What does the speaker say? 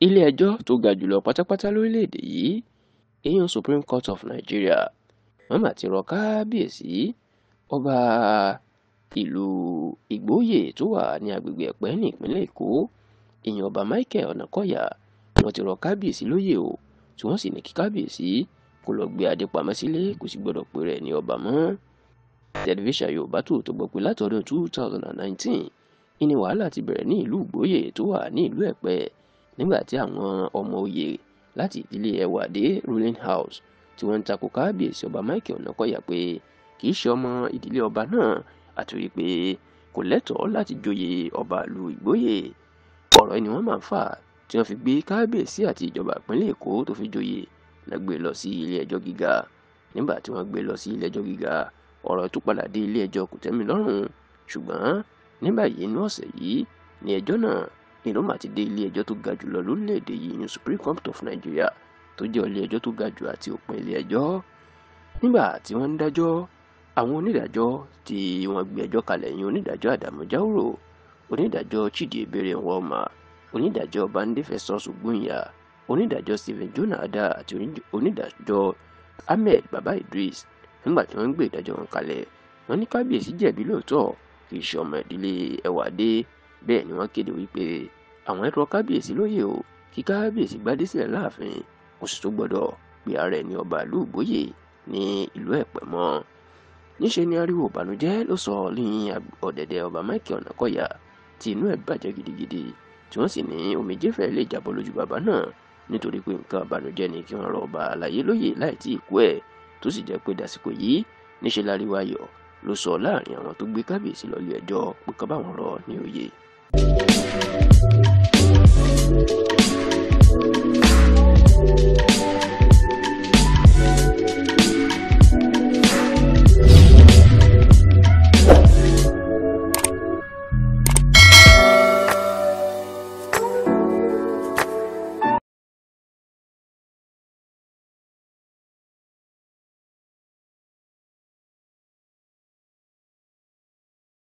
Ilé-ẹjọ́ tó ga jùlọ pátápátá lórílẹ̀‐èdè yìí, èèyàn Supreme Court of Nigeria, wọ́n mà ti rọ kábíyèsí ọba ìlú Ìgbóyè tó wà ní agbègbè Ẹ̀pẹ́ ní ìpínlẹ̀ Èkó, èèyàn ọba Michael Ọ̀nàkọ́yà, wọ́n ti rọ kábíyèsí lóyè o, tí wọ́n sì ní kí kábíyèsí kó lọ gbé adé pamọ́ sílé, kò sì gbọdọ̀ pè rẹ̀ ní ọba mọ́. Tẹlifíṣàn Yorùbá Tòótọ́ gbọ́ pé látọdún 2019 ìní wàhálà ti bẹ̀rẹ̀ ní ìlú Ìgbóyè tó wà ní ìlú Ẹ̀pẹ́, nígbà tí àwọn ọmọ oyè láti ìdílé Ẹwàdé ruling house tí wọ́n ń takò kábíyèsí ọba Michael Ọ̀nàkọ́yà pé kì í ṣe ọmọ ìdílé ọba náà, àti wípé kò lẹ́tọ̀ọ́ láti joyè ọba ìlú Ìgbóyè. Ọ̀rọ̀ ni wọ́n máa ń fà tí wọ́n fi gbé kábíyèsí àti ìjọba ìpínlẹ̀ Èkó tó fi joyè lọ gbé lọ sí ilé ẹjọ́ gíga. Nígbà tí wọ́n gbé lọ sí ilé ẹjọ́ gíga, ọ̀rọ̀ tó padà dé ilé ẹjọ́ kòtẹ́milọ́rùn, ṣùgbọ́n ní báyìí inú ọ̀sẹ̀ yìí ní ẹjọ́ náà ìlú mà ti dé ilé ẹjọ́ tó ga jùlọ lórílẹ̀‐èdè yìí ní Supreme Court of Nigeria, tó jẹ́ ilé ẹjọ́ tó ga jù àti òpin ilé ẹjọ́. Nígbà tí wọ́n ń dájọ́, àwọn onídàájọ́ tí wọ́n gbé ẹjọ́ kalẹ̀ yìí, onídàájọ́ Adamu Jauro, onídàájọ́ Chidi Ebere Nwoma, onídàájọ́ Bande Festus Ogunya, onídàájọ́ Stephen Jonah Ada àti onídàájọ́ Ahmed Baba Idris. Nígbà tí wọ́n ń gbé ìdájọ́ wọn kalẹ̀, wọ́n ní kábíyèsí jẹ̀bi lóòótọ́, kì í ṣe ọmọ ìdílé Ẹwàdé. Bẹ́ẹ̀ ni wọ́n kéde wípé àwọn rọ kábíyèsí lóyè o, kí kábíyèsí gbadé sílẹ̀ láàfin, kò sì tó gbọdọ̀ pé ara ẹ̀ ní ọba ìlú Ìgbóyè ní ìlú Ẹ̀pẹ́ mọ́. Níṣe ni ariwo ìbànújẹ́ ló sọ ní ọ̀dẹ̀dẹ̀ ọba Michael Ọ̀nàkọ́yà, tí inú ẹ̀ bàjẹ́ gidigidi, tí wọ́n sì ní omijé fẹ́ lè jábọ́ lójú bàbá náà, nítorí pé nǹkan ìbànújẹ́ ni kí wọ́n rọ ọba àlàyé lóyè láì tí ì kú ẹ̀, tó sì jẹ́ pé dàsìkò yìí níṣe láriwo ayọ̀ ló sọ láàrin àwọn tó gbé kábíyèsí lọ ilé ẹjọ́ pé kán bá wọn rọ̀ ní oyè.